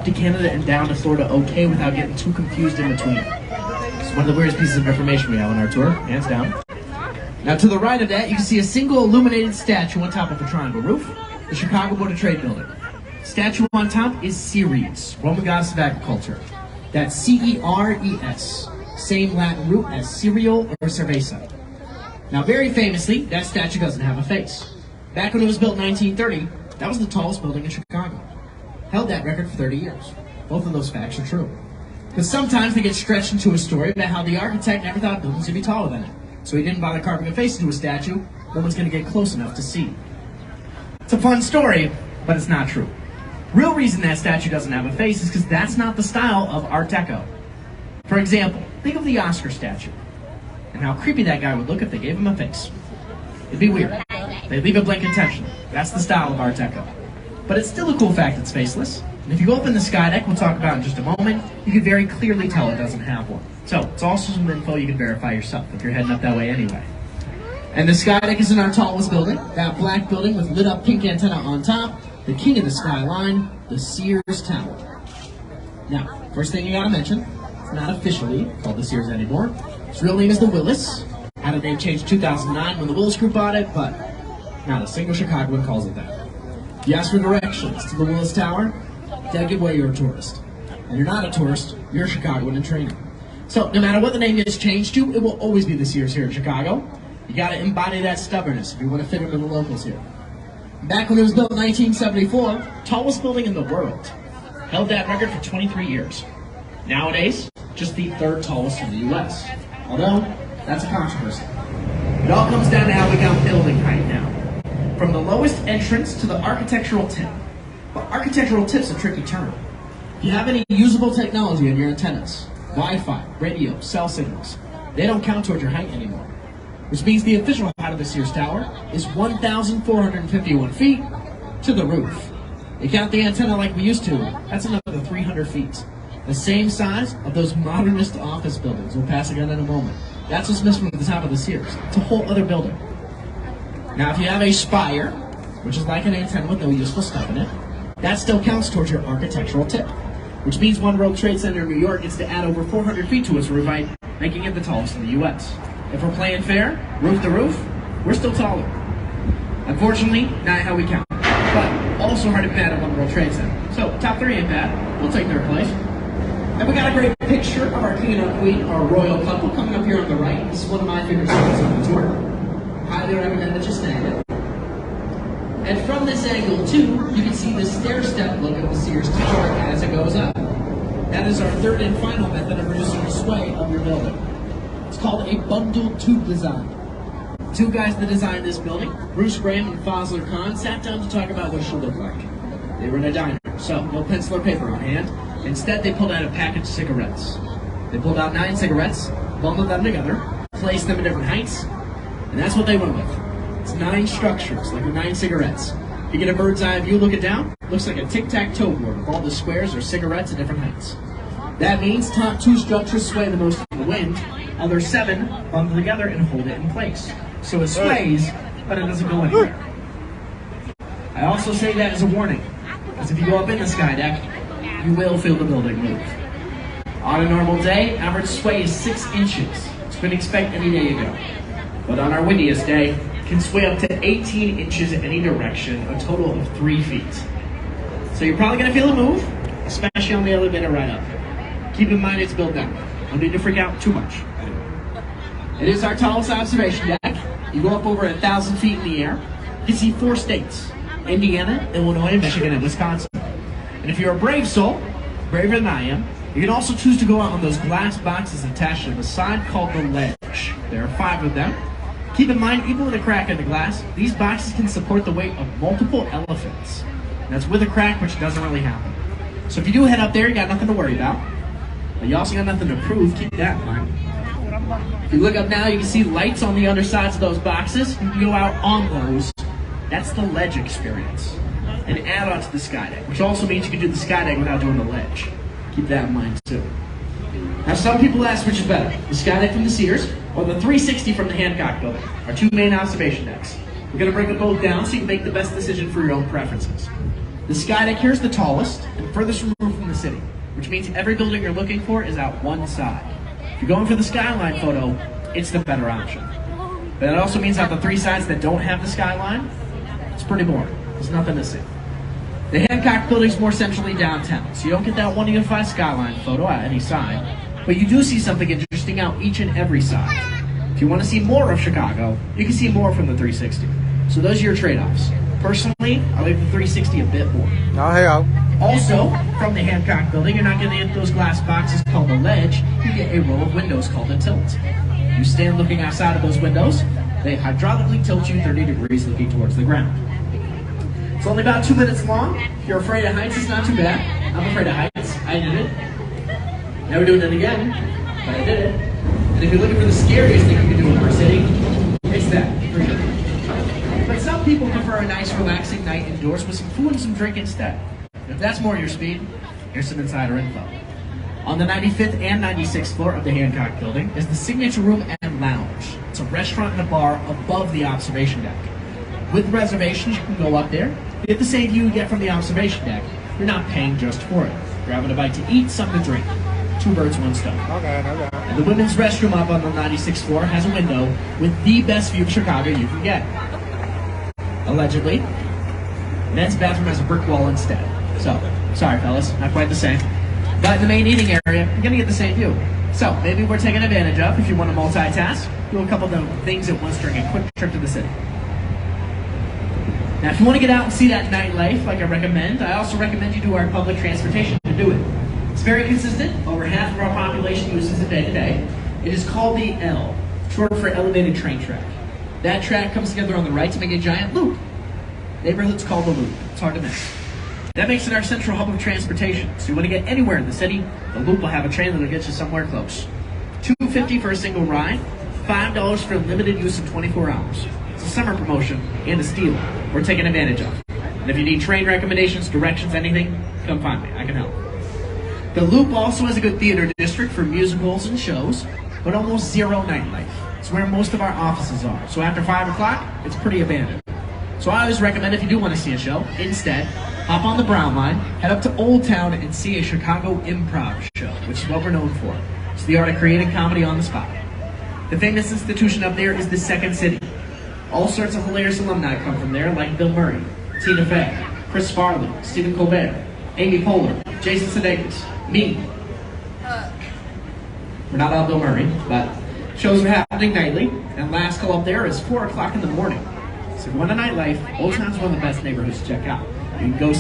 to Canada and down to Florida okay without getting too confused in between. It's one of the weirdest pieces of information we have on our tour, hands down. Now to the right of that, you can see a single illuminated statue on top of a triangle roof, the Chicago Board of Trade building. Statue on top is Ceres, Roman goddess of agriculture. That's C-E-R-E-S, same Latin root as cereal or cerveza. Now very famously, that statue doesn't have a face. Back when it was built in 1930, that was the tallest building in Chicago. Held that record for 30 years. Both of those facts are true. But sometimes they get stretched into a story about how the architect never thought buildings would be taller than it. So he didn't bother carving a face into a statue. No one's going to get close enough to see. It's a fun story, but it's not true. Real reason that statue doesn't have a face is because that's not the style of Art Deco. For example, think of the Oscar statue, and how creepy that guy would look if they gave him a face. It'd be weird. They'd leave it blank intentionally. That's the style of Art Deco. But it's still a cool fact it's faceless. And if you go up in the sky deck, we'll talk about in just a moment, you can very clearly tell it doesn't have one. So, it's also some info you can verify yourself if you're heading up that way anyway. And the sky deck is in our tallest building, that black building with lit up pink antenna on top, the king of the skyline, the Sears Tower. Now, first thing you gotta mention, it's not officially called the Sears anymore. Its real name is the Willis. Had a name changed in 2009 when the Willis Group bought it, but not a single Chicagoan calls it that. If you ask for directions to the Willis Tower, they'll give away you're a tourist. And you're not a tourist, you're a Chicagoan in training. So, no matter what the name gets changed to, it will always be the Sears here in Chicago. You gotta embody that stubbornness if you want to fit in with the locals here. Back when it was built in 1974, tallest building in the world. Held that record for 23 years. Nowadays, just the third tallest in the U.S. Although, that's a controversy. It all comes down to how we count building height now. From the lowest entrance to the architectural tip. But architectural tip's a tricky term. If you have any usable technology on your antennas, Wi-Fi, radio, cell signals, they don't count towards your height anymore. Which means the official height of the Sears Tower is 1,451 feet to the roof. You count the antenna like we used to, that's another 300 feet. The same size of those modernist office buildings. We'll pass again in a moment. That's what's missing from the top of the Sears. It's a whole other building. Now if you have a spire, which is like an antenna with no useful stuff in it, that still counts towards your architectural tip. Which means One World Trade Center in New York gets to add over 400 feet to its roof height, making it the tallest in the U.S. If we're playing fair, roof to roof, we're still taller. Unfortunately, not how we count. But also hard to bat at One World Trade Center. So, top 3 ain't bad. We'll take third place. And we got a great picture of our king and our queen, our royal couple, coming up here on the right. This is one of my favorite spots on the tour. Highly recommend that you snag it. And from this angle, too, you can see the stair-step look of the Sears Tower as it goes up. That is our third and final method of reducing the sway of your building. It's called a bundled tube design. Two guys that designed this building, Bruce Graham and Fosler Kahn, sat down to talk about what it should look like. They were in a diner, so no pencil or paper on hand. Instead, they pulled out a package of cigarettes. They pulled out 9 cigarettes, bundled them together, placed them at different heights, and that's what they went with. It's 9 structures, like with 9 cigarettes. If you get a bird's eye view looking down, it looks like a tic-tac-toe board with all the squares or cigarettes at different heights. That means top 2 structures sway the most in the wind, other 7 bundle together and hold it in place. So it sways, but it doesn't go anywhere. I also say that as a warning, because if you go up in the sky deck, you will feel the building move. On a normal day, average sway is 6 inches. It's been expect any day you go. But on our windiest day, it can sway up to 18 inches in any direction, a total of 3 feet. So you're probably going to feel a move, especially on the elevator ride up. Keep in mind it's built down. Don't need to freak out too much. It is our tallest observation deck. You go up over 1,000 feet in the air. You can see 4 states: Indiana, Illinois, Michigan, and Wisconsin. And if you're a brave soul, braver than I am, you can also choose to go out on those glass boxes attached to the side called the ledge. There are 5 of them. Keep in mind, even with a crack in the glass, these boxes can support the weight of multiple elephants. And that's with a crack, which doesn't really happen. So if you do head up there, you got nothing to worry about. But you also got nothing to prove. Keep that in mind. If you look up now, you can see lights on the undersides of those boxes. You can go out on those. That's the ledge experience. An add-on to the sky deck, which also means you can do the sky deck without doing the ledge. Keep that in mind too. Now some people ask which is better, the sky deck from the Sears or the 360 from the Hancock building, our 2 main observation decks. We're going to break them both down so you can make the best decision for your own preferences. The sky deck here is the tallest and furthest removed from the city, which means every building you're looking for is out one side. If you're going for the skyline photo, it's the better option. But that also means out the three sides that don't have the skyline, it's pretty boring. There's nothing to see. The Hancock building's more centrally downtown, so you don't get that one unified skyline photo at any side, but you do see something interesting out each and every side. If you want to see more of Chicago, you can see more from the 360. So those are your trade-offs. Personally, I like the 360 a bit more. Oh, hey, Also, from the Hancock building, you're not going to get those glass boxes called a ledge. You get a row of windows called a tilt. You stand looking outside of those windows, they hydraulically tilt you 30 degrees looking towards the ground. It's only about 2 minutes long. If you're afraid of heights, it's not too bad. I'm afraid of heights. I did it. Never doing it again, but I did it. And if you're looking for the scariest thing you can do in our city, it's that. But some people prefer a nice, relaxing night indoors with some food and some drink instead. If that's more your speed, here's some insider info. On the 95th and 96th floor of the Hancock building is the Signature Room and Lounge. It's a restaurant and a bar above the observation deck. With reservations, you can go up there, get the same view you get from the observation deck. You're not paying just for it. You're having a bite to eat, something to drink. 2 birds, 1 stone. Okay. And the women's restroom up on the 96th floor has a window with the best view of Chicago you can get. Allegedly, men's bathroom has a brick wall instead. So, sorry fellas, not quite the same. But in the main eating area, you're gonna get the same view. So, maybe we're taking advantage of, if you want to multitask, do a couple of things at once during a quick trip to the city. Now, if you want to get out and see that nightlife, like I recommend, I also recommend you do our public transportation to do it. It's very consistent. Over half of our population uses it day to day. It is called the L, short for elevated train track. That track comes together on the right to make a giant loop. Neighborhood's called the Loop. It's hard to miss. That makes it our central hub of transportation. So you want to get anywhere in the city, the Loop will have a train that'll get you somewhere close. $2.50 for a single ride, $5 for limited use of 24 hours. It's a summer promotion and a steal we're taking advantage of. And if you need train recommendations, directions, anything, come find me. I can help. The Loop also has a good theater district for musicals and shows, but almost zero nightlife. It's where most of our offices are. So after 5 o'clock, it's pretty abandoned. So I always recommend if you do want to see a show, instead, hop on the Brown Line, head up to Old Town and see a Chicago improv show, which is what we're known for. It's the art of creating comedy on the spot. The famous institution up there is the Second City. All sorts of hilarious alumni come from there, like Bill Murray, Tina Fey, Chris Farley, Stephen Colbert, Amy Poehler, Jason Sudeikis, me. We're not all Bill Murray, but shows are happening nightly, and last call up there is 4 o'clock in the morning. So if you want a nightlife, Old Town's one of the best neighborhoods to check out. You can go